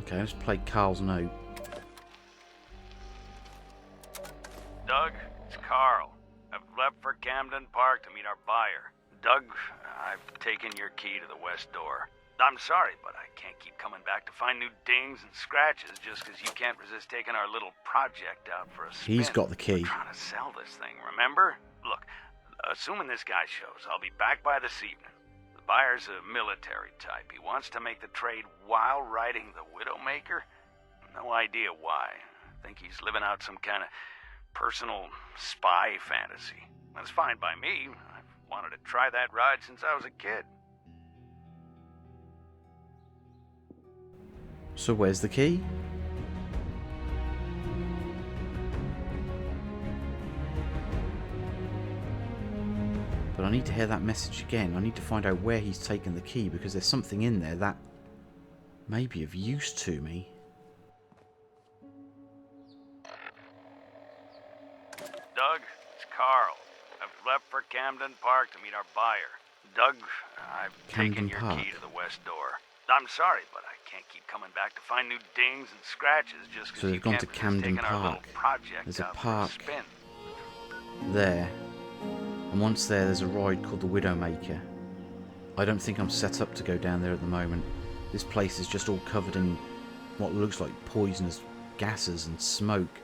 Okay, let's play Carl's note. Doug, it's Carl. I've left for Camden Park to meet our buyer. Doug, I've taken your key to the west door. I'm sorry, but I can't keep coming back to find new dings and scratches just because you can't resist taking our little project out for a spin. He's got the key. We're trying to sell this thing, remember? Look, assuming this guy shows, I'll be back by this evening. The buyer's a military type. He wants to make the trade while riding the Widowmaker. No idea why. I think he's living out some kind of personal spy fantasy. That's fine by me. I've wanted to try that ride since I was a kid. So where's the key? But I need to hear that message again. I need to find out where he's taken the key, because there's something in there that may be of use to me. Doug, it's Carl. I've left for Camden Park to meet our buyer. Doug, I've taken your key to the west door. I'm sorry, but I can't keep coming back to find new dings and scratches just because you can't resist taking our little project There's a out park for a spin. there. And once there's a ride called the Widowmaker. I don't think I'm set up to go down there at the moment. This place is just all covered in what looks like poisonous gases and smoke.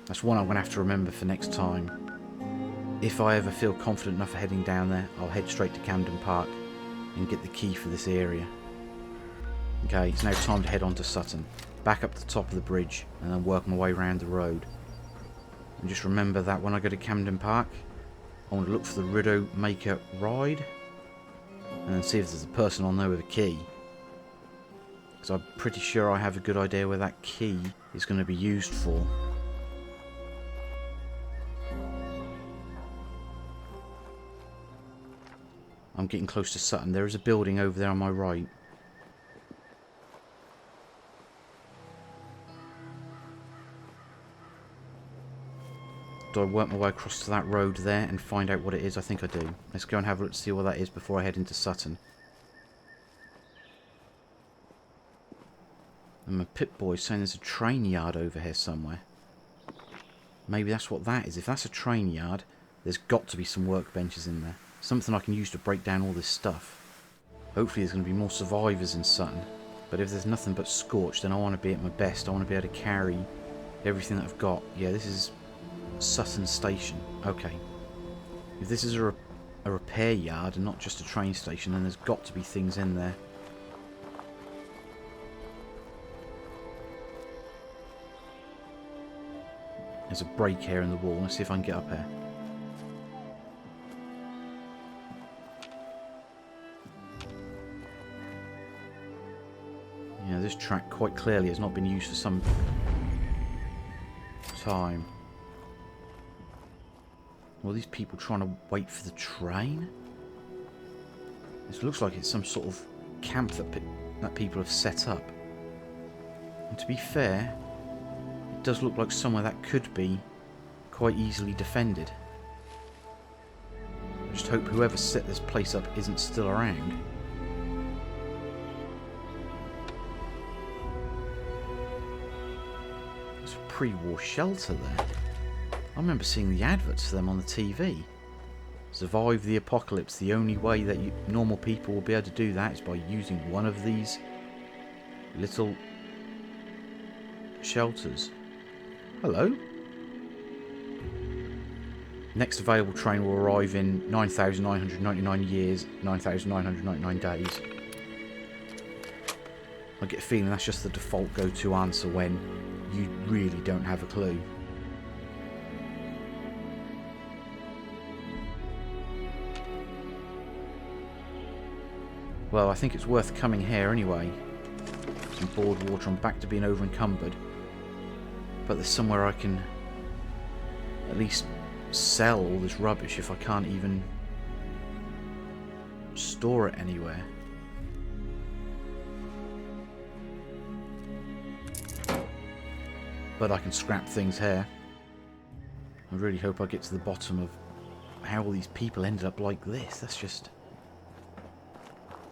That's one I'm going to have to remember for next time. If I ever feel confident enough for heading down there, I'll head straight to Camden Park and get the key for this area. Okay, it's now time to head on to Sutton. Back up the top of the bridge and then work my way around the road. And just remember that when I go to Camden Park, I want to look for the Widowmaker ride and then see if there's a person I'll know with a key. Because I'm pretty sure I have a good idea where that key is going to be used for. I'm getting close to Sutton. There is a building over there on my right. Do I work my way across to that road there and find out what it is? I think I do. Let's go and have a look to see what that is before I head into Sutton. And my Pip-Boy's saying there's a train yard over here somewhere. Maybe that's what that is. If that's a train yard, there's got to be some workbenches in there. Something I can use to break down all this stuff. Hopefully there's going to be more survivors in Sutton. But if there's nothing but scorched, then I want to be at my best. I want to be able to carry everything that I've got. Yeah, this is Sutton Station. Okay. If this is a repair yard and not just a train station, then there's got to be things in there. There's a break here in the wall. Let's see if I can get up here. Yeah, this track quite clearly has not been used for some time. Well, these people trying to wait for the train? This looks like it's some sort of camp that people have set up. And to be fair, it does look like somewhere that could be quite easily defended. I just hope whoever set this place up isn't still around. There's a pre-war shelter there. I remember seeing the adverts for them on the TV. Survive the apocalypse. The only way that normal people will be able to do that is by using one of these little shelters. Hello? Next available train will arrive in 9,999 years, 9,999 days. I get a feeling that's just the default go-to answer when you really don't have a clue. Well, I think it's worth coming here anyway. Some board water. I'm back to being over encumbered. But there's somewhere I can at least sell all this rubbish if I can't even store it anywhere. But I can scrap things here. I really hope I get to the bottom of how all these people ended up like this. That's just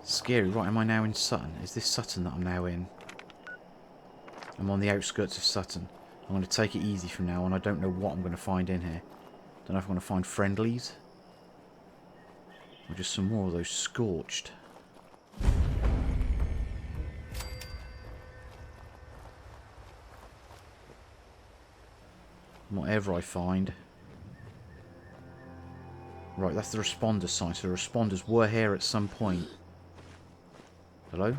scary. Right, am I now in Sutton? Is this Sutton that I'm now in? I'm on the outskirts of Sutton. I'm going to take it easy from now on. I don't know what I'm going to find in here. Don't know if I'm going to find friendlies. Or just some more of those scorched. Whatever I find. Right, that's the responder sign. So the responders were here at some point. Hello?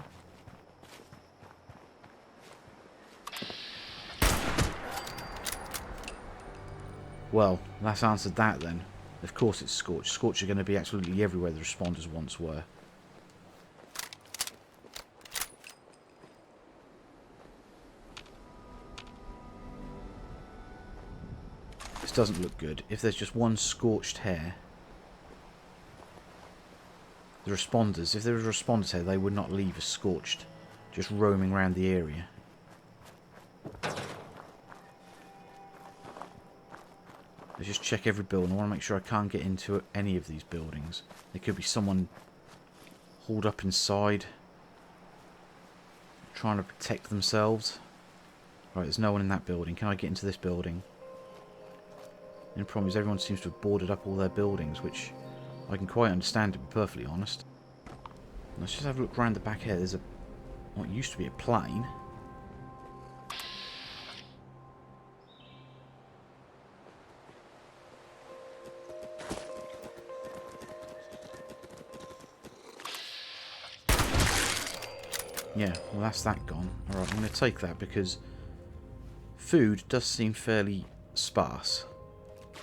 Well, that's answered that then. Of course it's Scorch. Scorch are going to be absolutely everywhere the responders once were. This doesn't look good. If there's just one scorched hair... The responders, if there was responders here, they would not leave us scorched. Just roaming around the area. Let's just check every building. I want to make sure I can't get into any of these buildings. There could be someone hauled up inside, trying to protect themselves. Right, there's no one in that building. Can I get into this building? And the problem is everyone seems to have boarded up all their buildings, which I can quite understand, to be perfectly honest. Let's just have a look around the back here. There's what used to be a plane. Yeah, well that's that gone. Alright, I'm going to take that because food does seem fairly sparse.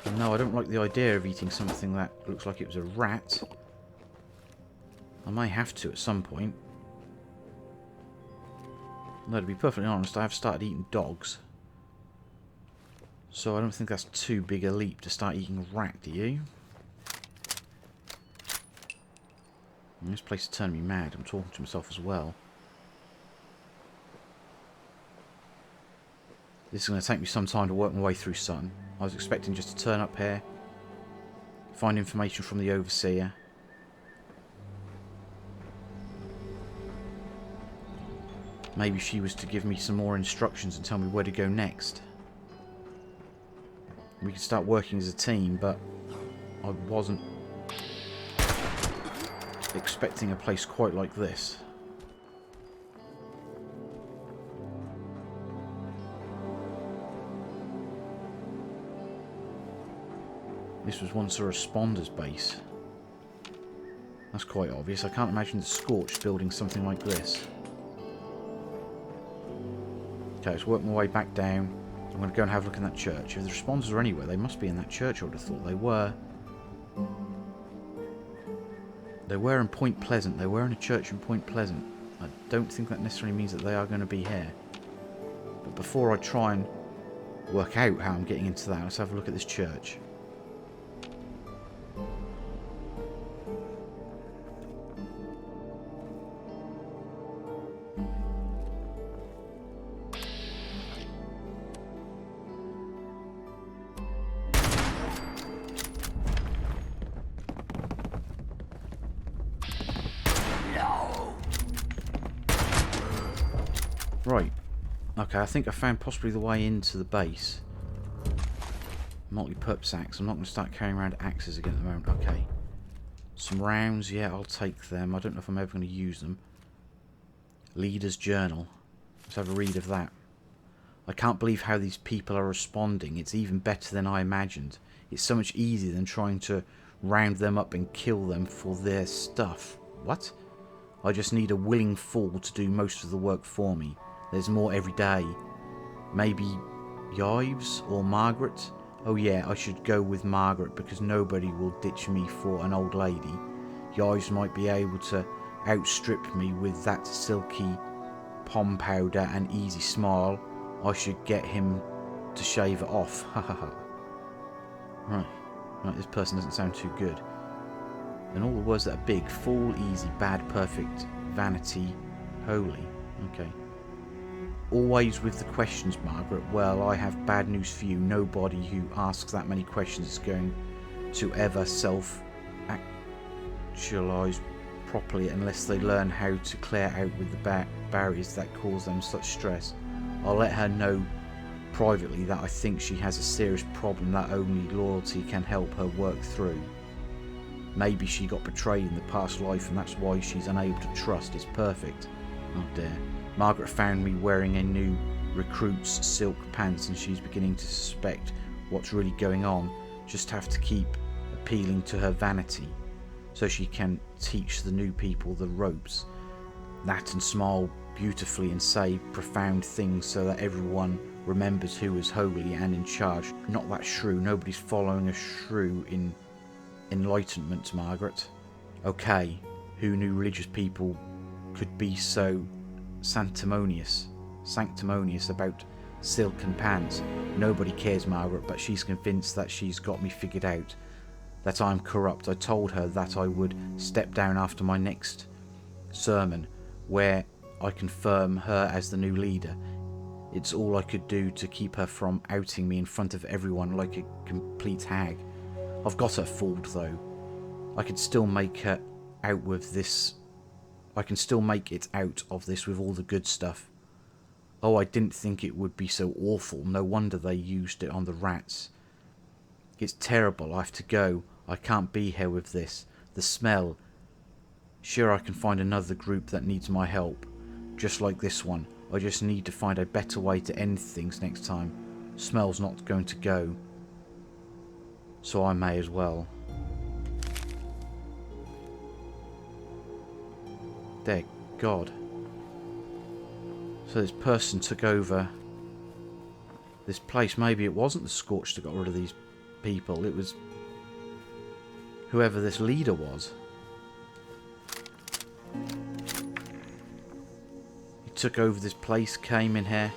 And no, I don't like the idea of eating something that looks like it was a rat. I may have to at some point. No, to be perfectly honest, I have started eating dogs. So I don't think that's too big a leap to start eating a rat, do you? And this place is turning me mad. I'm talking to myself as well. This is going to take me some time to work my way through Sutton. I was expecting just to turn up here, find information from the overseer. Maybe she was to give me some more instructions and tell me where to go next. We could start working as a team, but I wasn't expecting a place quite like this. This was once a responder's base. That's quite obvious. I can't imagine the Scorched building something like this. Okay, let's work my way back down. I'm going to go and have a look in that church. If the responders are anywhere, they must be in that church, I would have thought. They were. They were in Point Pleasant. They were in a church in Point Pleasant. I don't think that necessarily means that they are going to be here. But before I try and work out how I'm getting into that, let's have a look at this church. Right. Okay, I think I found possibly the way into the base. Multi-purpose axe. I'm not going to start carrying around axes again at the moment. Okay. Some rounds. Yeah, I'll take them. I don't know if I'm ever going to use them. Leader's journal. Let's have a read of that. I can't believe how these people are responding. It's even better than I imagined. It's so much easier than trying to round them up and kill them for their stuff. What? I just need a willing fool to do most of the work for me. There's more every day. Maybe Yves or Margaret? Oh yeah, I should go with Margaret because nobody will ditch me for an old lady. Yves might be able to outstrip me with that silky pom powder and easy smile. I should get him to shave it off. Ha ha ha. Right, this person doesn't sound too good. And all the words that are big: fool, easy, bad, perfect, vanity, holy. Okay. Always with the questions, Margaret. Well, I have bad news for you. Nobody who asks that many questions is going to ever self-actualize properly unless they learn how to clear out with the barriers that cause them such stress. I'll let her know privately that I think she has a serious problem that only loyalty can help her work through. Maybe she got betrayed in the past life and that's why she's unable to trust. It's perfect. Oh dear. Margaret found me wearing a new recruit's silk pants and she's beginning to suspect what's really going on. Just have to keep appealing to her vanity so she can teach the new people the ropes. That and smile beautifully and say profound things so that everyone remembers who is holy and in charge. Not that shrew. Nobody's following a shrew in enlightenment, Margaret. Okay, who knew religious people could be so sanctimonious about silk and pants? Nobody cares, Margaret, but she's convinced that she's got me figured out, that I'm corrupt. I told her that I would step down after my next sermon, where I confirm her as the new leader. It's all I could do to keep her from outing me in front of everyone like a complete hag. I've got her fooled, though. I can still make it out of this with all the good stuff. Oh, I didn't think it would be so awful. No wonder they used it on the rats. It's terrible. I have to go. I can't be here with this. The smell. Sure, I can find another group that needs my help. Just like this one. I just need to find a better way to end things next time. Smell's not going to go. So I may as well. Dear God. So this person took over this place. Maybe it wasn't the Scorch that got rid of these people. It was whoever this leader was. He took over this place, came in here.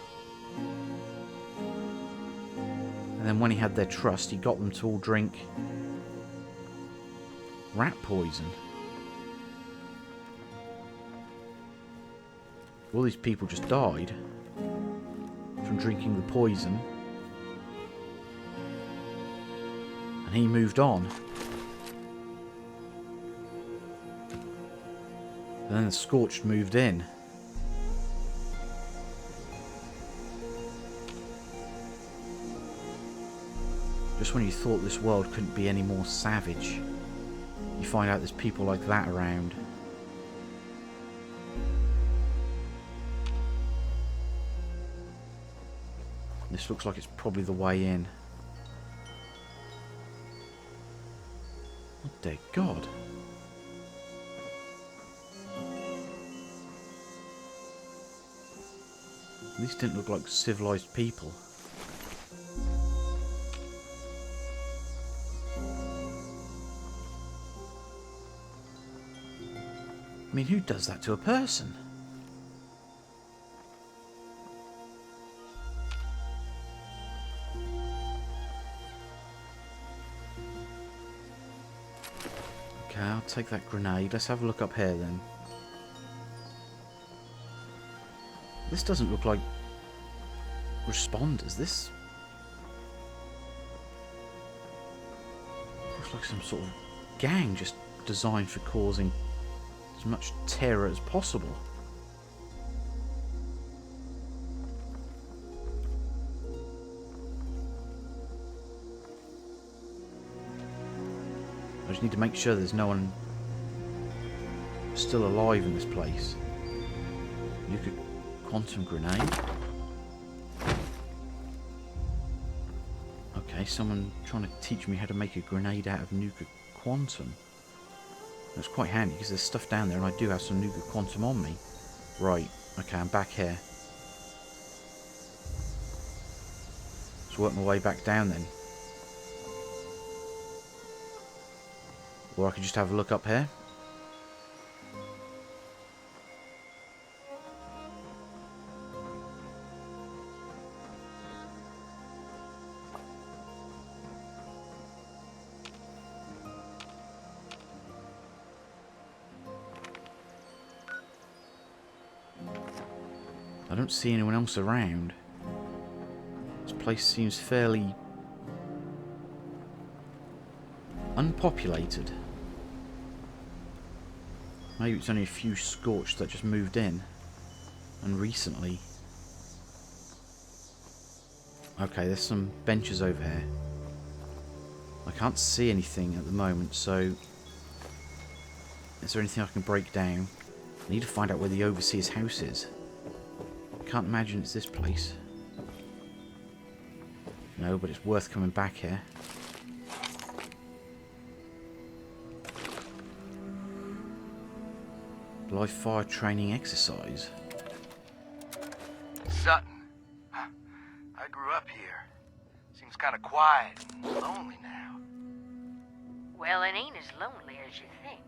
And then when he had their trust, he got them to all drink rat poison. All these people just died from drinking the poison. And he moved on. And then the Scorched moved in. Just when you thought this world couldn't be any more savage, you find out there's people like that around. This looks like it's probably the way in. Oh dear God. These didn't look like civilized people. I mean, who does that to a person? Okay, I'll take that grenade. Let's have a look up here then. This doesn't look like responders. This looks like some sort of gang just designed for causing as much terror as possible. I just need to make sure there's no one still alive in this place. Nuclear quantum grenade. Okay, someone trying to teach me how to make a grenade out of nuclear quantum. That's quite handy because there's stuff down there and I do have some nuclear quantum on me. Right, okay, I'm back here. Let's work my way back down then. Or I could just have a look up here. I don't see anyone else around. This place seems fairly unpopulated. Maybe it's only a few Scorched that just moved in. And recently. Okay, there's some benches over here. I can't see anything at the moment, so... Is there anything I can break down? I need to find out where the Overseer's house is. Can't imagine it's this place. No, but it's worth coming back here. Live fire training exercise. Sutton. I grew up here. Seems kind of quiet and lonely now. Well, it ain't as lonely as you think.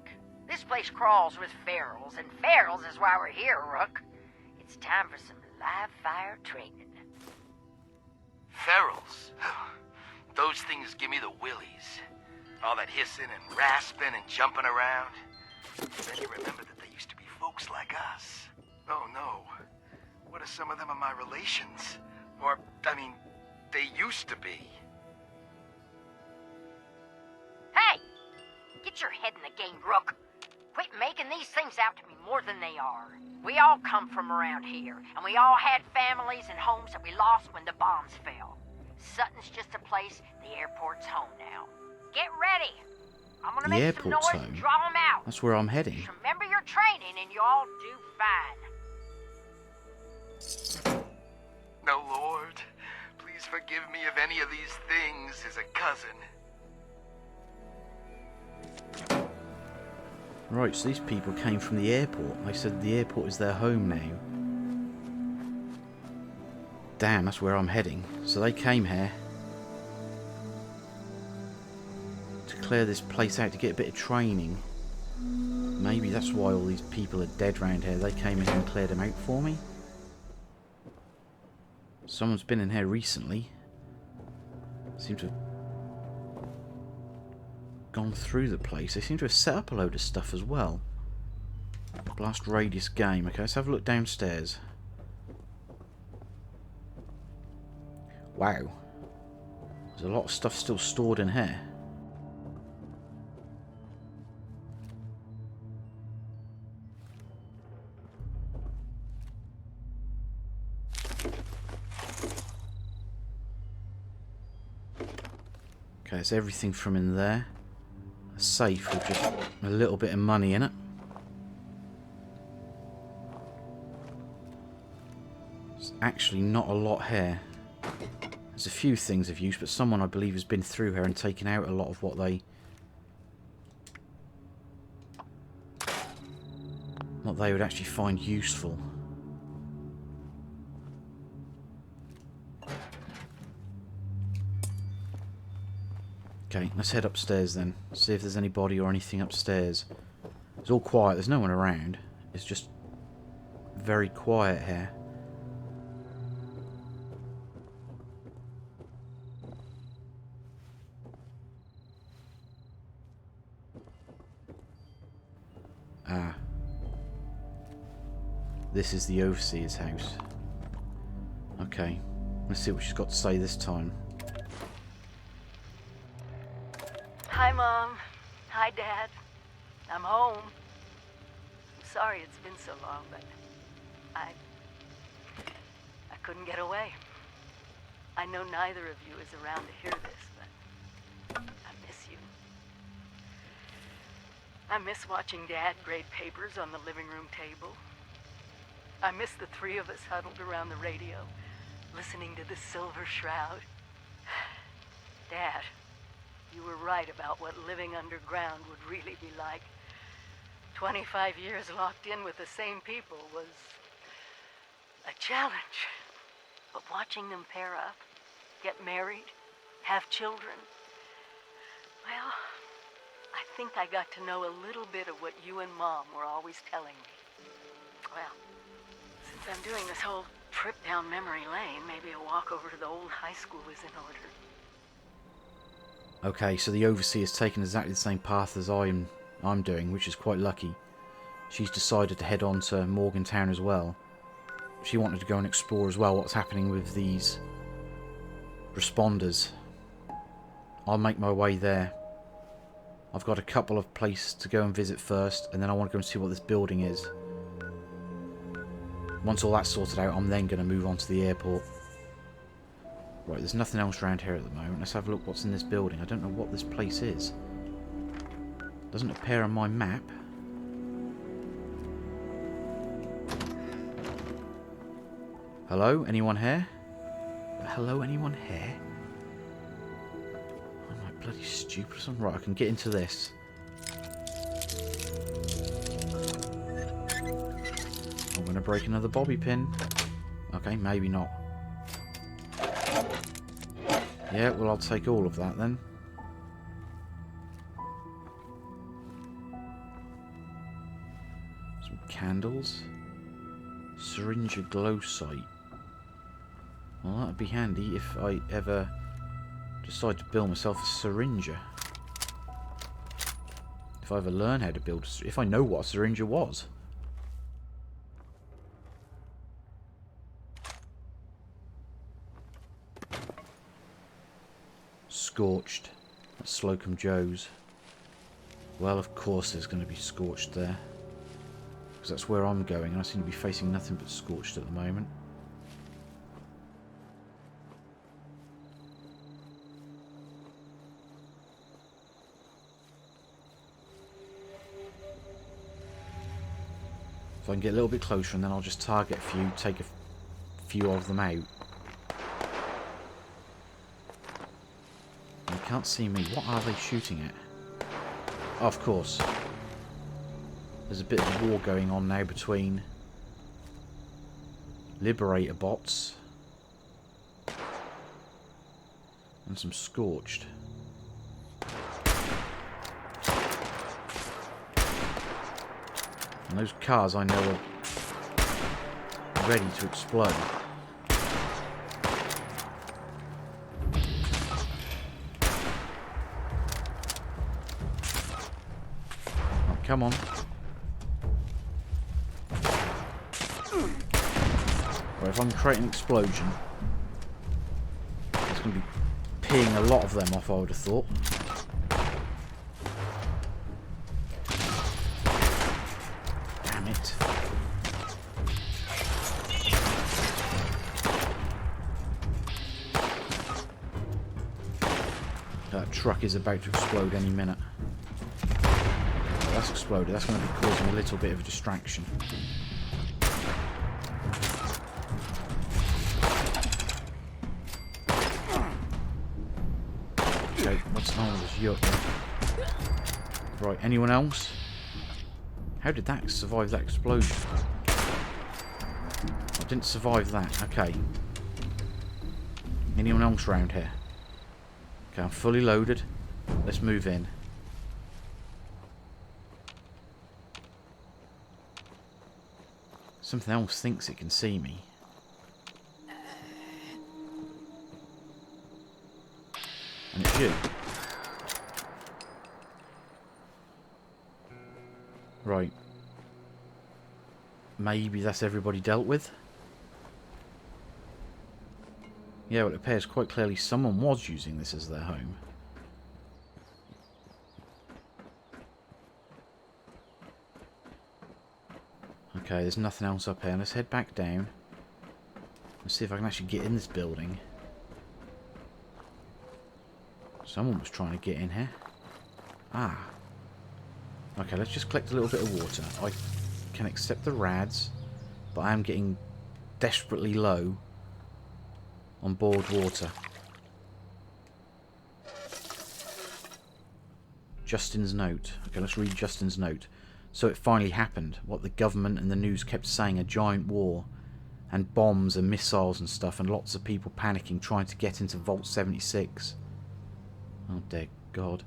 This place crawls with ferals, and ferals is why we're here, Rook. It's time for some live fire training. Ferals. Those things give me the willies. All that hissing and rasping and jumping around. Then you remember that they used to be folks like us. Oh no. What if some of them are my relations? Or, I mean, they used to be. Hey! Get your head in the game, Rook. Quit making these things out to be more than they are. We all come from around here, and we all had families and homes that we lost when the bombs fell. Sutton's just a place, the airport's home now. Get ready! I'm gonna make some noise and draw them out. That's where I'm heading. Just remember your training and you all do fine. No, Lord. Please forgive me if any of these things is a cousin. Right, so these people came from the airport. They said the airport is their home now. Damn, that's where I'm heading. So they came here to clear this place out to get a bit of training. Maybe that's why all these people are dead round here. They came in and cleared them out for me. Someone's been in here recently. Seems to have gone through the place. They seem to have set up a load of stuff as well. Blast radius game. Okay, let's have a look downstairs. Wow. There's a lot of stuff still stored in here. Okay, it's everything from in there. A safe with just a little bit of money in it. There's actually not a lot here. There's a few things of use, but someone I believe has been through here and taken out a lot of what they would actually find useful. Okay, let's head upstairs then. See if there's anybody or anything upstairs. It's all quiet, there's no one around. It's just very quiet here. Ah. This is the Overseer's house. Okay, let's see what she's got to say this time. Hi, Mom. Hi, Dad. I'm home. I'm sorry it's been so long, but I couldn't get away. I know neither of you is around to hear this, but I miss you. I miss watching Dad grade papers on the living room table. I miss the three of us huddled around the radio, listening to the Silver Shroud. Dad, you were right about what living underground would really be like. 25 years locked in with the same people was a challenge. But watching them pair up, get married, have children, well, I think I got to know a little bit of what you and Mom were always telling me. Well, since I'm doing this whole trip down memory lane, maybe a walk over to the old high school is in order. Okay, so the Overseer's taken exactly the same path as I'm doing, which is quite lucky. She's decided to head on to Morgantown as well. She wanted to go and explore as well what's happening with these responders. I'll make my way there. I've got a couple of places to go and visit first, and then I want to go and see what this building is. Once all that's sorted out, I'm then going to move on to the airport. Right, there's nothing else around here at the moment. Let's have a look what's in this building. I don't know what this place is. Doesn't appear on my map. Hello? Anyone here? Hello? Anyone here? Am I bloody stupid or something? Right, I can get into this. I'm going to break another bobby pin. Okay, maybe not. Yeah, well, I'll take all of that then. Some candles. Syringe glow sight. Well, that'd be handy if I ever decide to build myself a syringer. If I ever learn how to build a... If I know what a syringer was. Scorched. That's Slocum Joe's. Well, of course there's going to be scorched there. Because that's where I'm going, and I seem to be facing nothing but scorched at the moment. If I can get a little bit closer, and then I'll just target a few, take a few of them out. They can't see me. What are they shooting at? Oh, of course. There's a bit of war going on now between Liberator bots and some Scorched. And those cars I know are ready to explode. Oh, come on. Right, if I'm creating an explosion, it's going to be peeing a lot of them off, I would have thought. Damn it. That truck is about to explode any minute. That's exploded. That's going to be causing a little bit of a distraction. Okay, what's wrong with this yuck? Right, anyone else? How did that survive that explosion? I didn't survive that. Okay. Anyone else around here? Okay, I'm fully loaded. Let's move in. Something else thinks it can see me. And it's you. Right. Maybe that's everybody dealt with? Yeah, well, it appears quite clearly someone was using this as their home. Okay, there's nothing else up here. Let's head back down. Let's see if I can actually get in this building. Someone was trying to get in here. Ah. Okay, let's just collect a little bit of water. I can accept the rads, but I am getting desperately low on board water. Justin's note. Okay, let's read Justin's note. So it finally happened. What the government and the news kept saying, a giant war. And bombs and missiles and stuff, and lots of people panicking, trying to get into Vault 76. Oh dear God.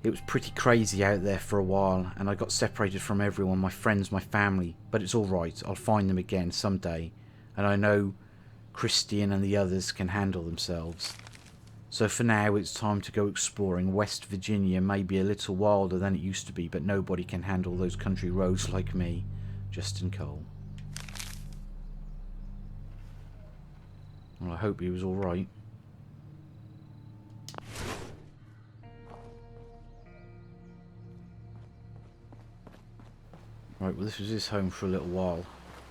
It was pretty crazy out there for a while, and I got separated from everyone, my friends, my family. But it's alright, I'll find them again someday. And I know Christian and the others can handle themselves. So for now, it's time to go exploring. West Virginia may be a little wilder than it used to be, but nobody can handle those country roads like me. Justin Cole. Well, I hope he was alright. Right, well, this was his home for a little while,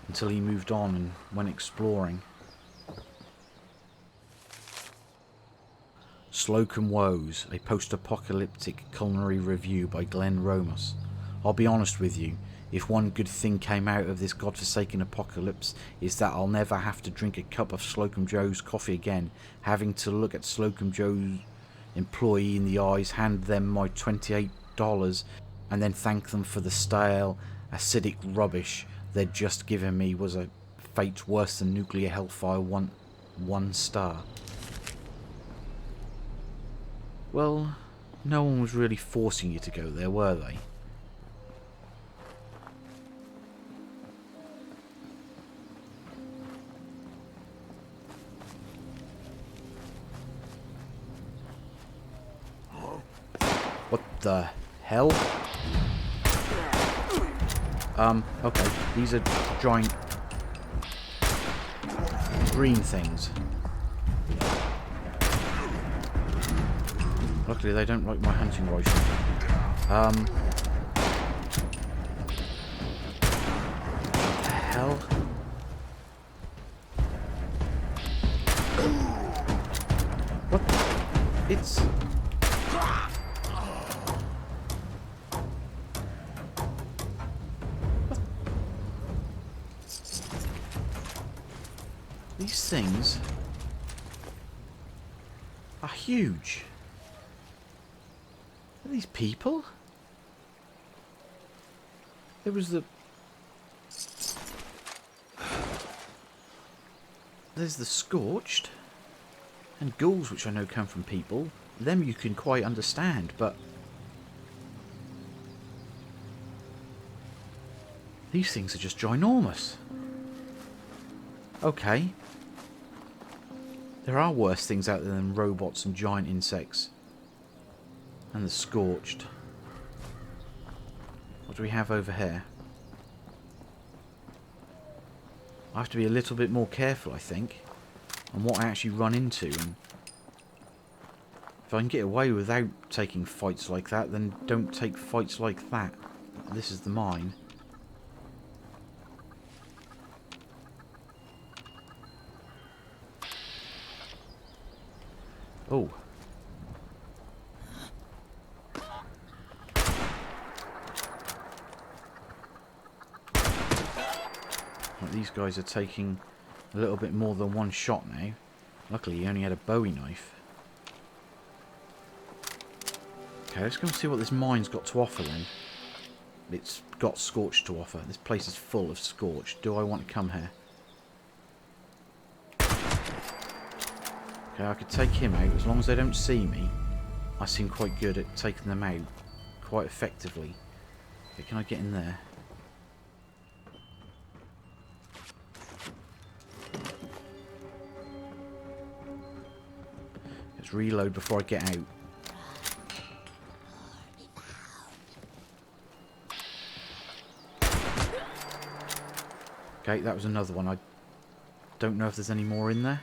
until he moved on and went exploring. Slocum Woes, a post-apocalyptic culinary review by Glenn Ramos. I'll be honest with you, if one good thing came out of this godforsaken apocalypse is that I'll never have to drink a cup of Slocum Joe's coffee again, having to look at Slocum Joe's employee in the eyes, hand them my $28, and then thank them for the stale, acidic rubbish they'd just given me was a fate worse than nuclear hellfire. One star. Well, no one was really forcing you to go there, were they? What the hell? Okay, these are giant green things. Luckily they don't like my hunting rifle. What the hell? What? It's... These things are huge. Are these people? There was the... There's the scorched. And ghouls, which I know come from people. Them you can quite understand, but... These things are just ginormous. Okay. There are worse things out there than robots and giant insects. And the scorched. What do we have over here? I have to be a little bit more careful, I think, on what I actually run into. And if I can get away without taking fights like that, then don't take fights like that. This is the mine. Oh. Right, these guys are taking a little bit more than one shot now. Luckily he only had a Bowie knife. Okay, let's go and see what this mine's got to offer then. It's got scorched to offer. This place is full of scorched. Do I want to come here? Okay, I could take him out. As long as they don't see me, I seem quite good at taking them out quite effectively. Okay, can I get in there? Let's reload before I get out. Okay, that was another one. I don't know if there's any more in there.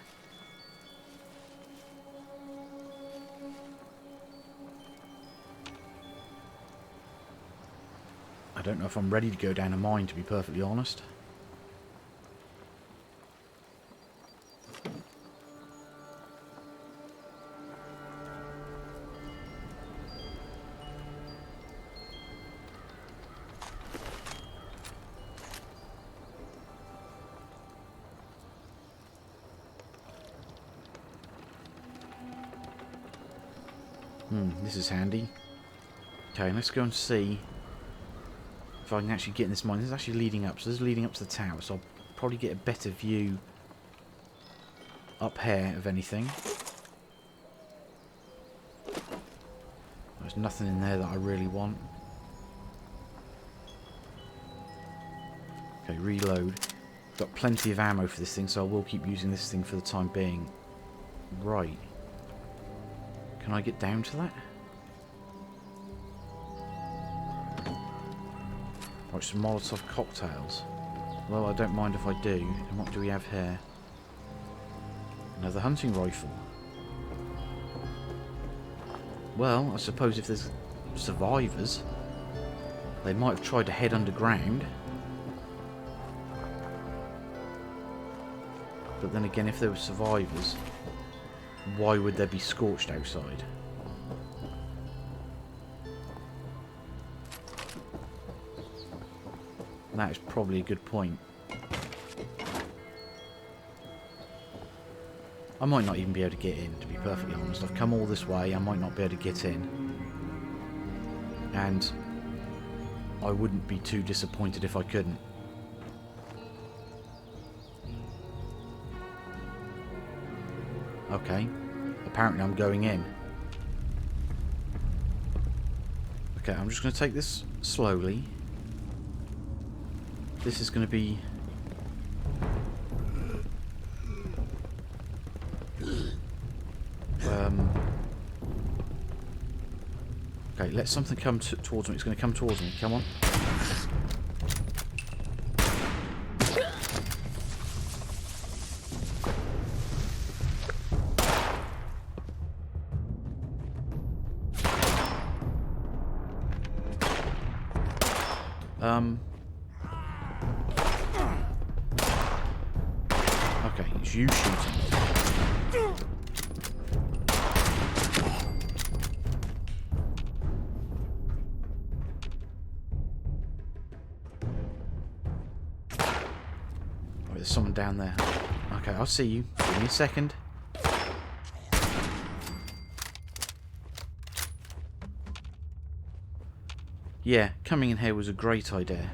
I don't know if I'm ready to go down a mine, to be perfectly honest. This is handy. Okay, let's go and see if I can actually get in this mine. This is actually leading up, so this is leading up to the tower, so I'll probably get a better view up here of anything. There's nothing in there that I really want. Okay, reload. Got plenty of ammo for this thing, so I will keep using this thing for the time being. Right. Can I get down to that? Right, some Molotov cocktails. Well, I don't mind if I do. And what do we have here? Another hunting rifle. Well, I suppose if there's survivors, they might have tried to head underground. But then again, if there were survivors, why would there be scorched outside? That is probably a good point. I might not even be able to get in, to be perfectly honest. I've come all this way, I might not be able to get in. And I wouldn't be too disappointed if I couldn't. Okay. Apparently I'm going in. Okay, I'm just going to take this slowly. This is going to be... Okay, let something come towards me. It's going to come towards me. Come on. Okay, it's you shooting. There's someone down there. Okay, I'll see you. Give me a second. Yeah, coming in here was a great idea.